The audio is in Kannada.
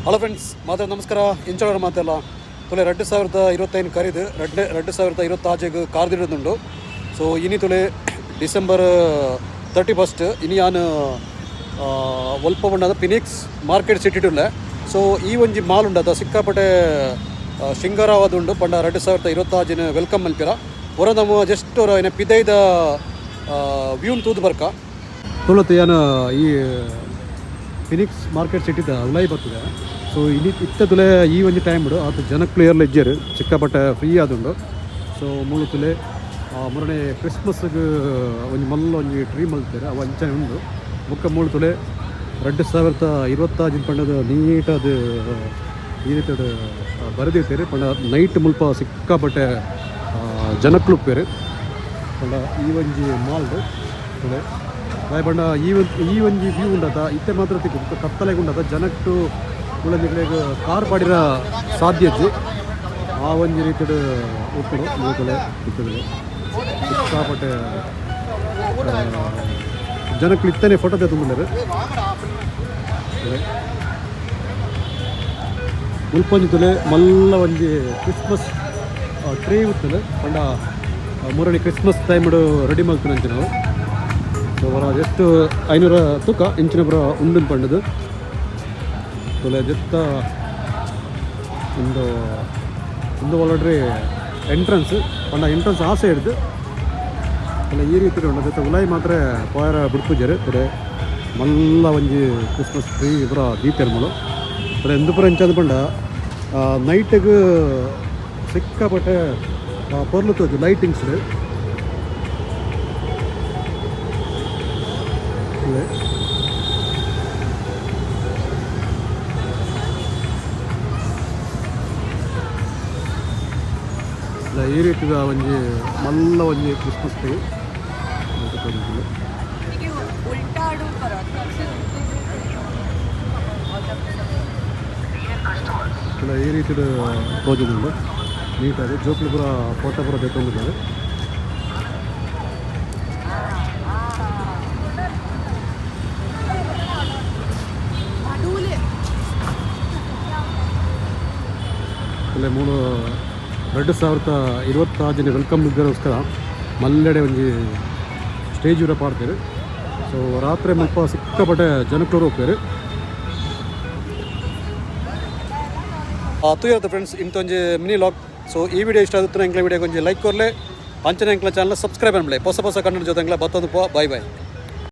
ಹಲೋ ಫ್ರೆಂಡ್ಸ್, ನಮಸ್ಕಾರ. ಇಂಚೋಳರ ಮಾತೆಲ್ಲ ತುಲೆ 2025 ಕರೀದು 2026 ಕಾರ್ದಿಡುದುಂಡು. ಸೊ ಇನಿ ತುಲೆ ಡಿಸೆಂಬರ್ 31 ಇನಿ ಯಾನು ಒಲ್ಪ ಬಂಡದ ಫಿನಿಕ್ಸ್ ಮಾರ್ಕೆಟ್ ಸಿಟಿ ಟುಲ್ಲೆ. ಸೊ ಈ ಒಂಜಿ ಮಾಲ್ ಉಂಡದ ಸಿಕ್ಕಾಪಟ್ಟೆ ಶೃಂಗಾರವಾದುಂಡು ಪಂಡ 2026 ವೆಲ್ಕಮ್ ಮಲ್ಪಿರ ಹೊರ ನಮ್ಮ ಜಸ್ಟ್ ಅವರ ಏನ ಪಿದೈದ ವ್ಯೂನ್ ತೂದು ಬರ್ಕ ತುಳತ್ತು ಏನು ಈ ಫಿನಿಕ್ಸ್ ಮಾರ್ಕೆಟ್ ಸಿಟಿದ ಉಲಾಯಿ ಬರ್ತದೆ. ಸೊ ಇಲ್ಲಿ ತುಲೆ ಈ ಒಂದು ಟೈಮ್ ಬಿಡು ಅದು ಜನಕ್ಕೆ ಕ್ಲಿಯರ್ಲ ಇಜ್ಜರು ಸಿಕ್ಕಾಪಟ್ಟೆ ಫ್ರೀ ಆದುಂಡು. ಸೊ ಮೂಳು ತುಲೆ ಮೊರನೆ ಕ್ರಿಸ್ಮಸ್ಗೆ ಒಂದು ಒಂಜಿ ಟ್ರೀ ಮಲ್ತಾರೆ ಅವು ಅಂಚನೆ ಉಂಡು. ಮುಕ್ಕ ಮೂಳು ತುಲೆ 2026 ಪಂಡದ ನೀಟಾದ ಈ ರೀತಿ ಬರೆದಿರ್ತಾರೆ ಪಂಡ ನೈಟ್ ಮುಲ್ಪ ಸಿಕ್ಕಾಪಟ್ಟೆ ಜನಕ್ಲುಪ್ಪೇರು ಪಂಡ ಈ ಒಂಜಿ ಮಾಲ್ದು ತುಲೆ ಬಣ್ಣ ಈ ಒಂಜಿ ವ್ಯೂ ಉಂಡದ ಇತ್ತೆ ಮಾತ್ರ ತಿಕ್ಕು ಕತ್ತಲೆಗೆ ಉಂಡದ ಜನಕ್ಕೆ ಉಳಿದಿಗಳಿಗೆ ಕಾರ್ ಪಾಡಿರ ಸಾಧ್ಯತೆ ಆ ಒಂಜಿ ರೀತಿಯ ಉಪ್ಪುಡು ಮೂತಲೆ ಇತ್ತದಲ್ಲಿ ಸಿಕ್ಕಾಪಟ್ಟೆ ಜನಕ್ಕೆ ಇತ್ತನೇ ಫೋಟೋ ತೆಗೆದುಕೊಂಡರು. ಉಲ್ಪಂಜಿತಲೆ ಮಲ್ಲ ಒಂಜಿ ಕ್ರಿಸ್ಮಸ್ ಟ್ರೀ ಇರ್ತದೆ ಪಂಡ ಮೂರನೇ ಕ್ರಿಸ್ಮಸ್ ಟೈಮ್ಡು ರೆಡಿ ಮಾಡ್ತೀನಿ ಅಂಚೆ ನಾವು. ಸೊ ಬರ ಎಷ್ಟು 500 ತೂಕ ಇಂಚಿನ ಬರ ಉಂಡಿನ ಪಂಡದು ತುಲೆ ಜೊತ್ತ ಒಂದು ಒಳಡ್ರಿ ಎಂಟ್ರೆನ್ಸ್ ಪಂಡ ಎಂಟ್ರೆನ್ಸ್ ಆಸೆ ಹಿಡ್ದು ಅಲ್ಲ ಈ ರೀತಿ ಉಂಡ ಜೊತೆ ಉಲಾಯಿ ಮಾತ್ರ ಪಾಯರ ಬಿಡ್ಪುಜರು ತುಡೆ ಮಲ್ಲ ಒಂಜಿ ಕ್ರಿಸ್ಮಸ್ ಟ್ರೀ ಪೂರ ದೀಪೆರ್ಮಳು ತುಡೆ ಎಂದು ಪೂರ ಎಂಚಂದು ಪಂಡ ನೈಟಿಗೆ ಸಿಕ್ಕಾಪಟ್ಟೆ ಪೊರ್ಲುತ್ತದು ಲೈಟಿಂಗ್ಸ್ ಈ ರೀತಿದ ಒಂಜಿ ಮಲ್ಲ ಒಂಜಿ ಕ್ರಿಸ್ಮಸ್ ಟ್ರೀ ಈ ರೀತಿಯ ಪ್ರೋಜೆಕ್ಟ್ ಉಂಟು ನೀಟಾಗಿ ಜೋಕ್ಲು ಪೂರ ಫೋಟೋ ಪೂರ ತೆಗೊಂಡಿದ್ದಾರೆ. ಅಲ್ಲೇ 2026 ವೆಲ್ಕಮ್ ಇದ್ದರೋಸ್ಕರ ಮಲ್ಲೆಡೆ ಒಂಜಿ ಸ್ಟೇಜ್ ಊರ ಪಾಡ್ತೇವೆ. ಸೊ ರಾತ್ರಿ ಮುಲ್ಪ ಸಿಕ್ಕಾಪಟ್ಟೆ ಜನಕ್ಲೂರು ಹೋಗ್ತಾರೆ. ಇರುತ್ತೆ ಫ್ರೆಂಡ್ಸ್ ಇಂಥೊಂದು ಮಿನಿ ಲಾಗ್. ಸೊ ಈ ವಿಡಿಯೋ ಇಷ್ಟ ಆಗುತ್ತೆ ಎಂಕ್ಲ ವಿಡಿಯೋಗೆ ಒಂಜಿ ಲೈಕ್ ಕೊರ್ಲೆ ಅಂಚನೆ ಎಂಕ್ಲ ಚಾನಲ್ ಸಬ್ಸ್ಕ್ರೈಬ್ ಅನ್ಬಿಡಿ. ಹೊಸ ಕನ್ನಡ ಜೊತೆ ಬತ್ತೊಂದು ಬಾಯ್ ಬಾಯ್.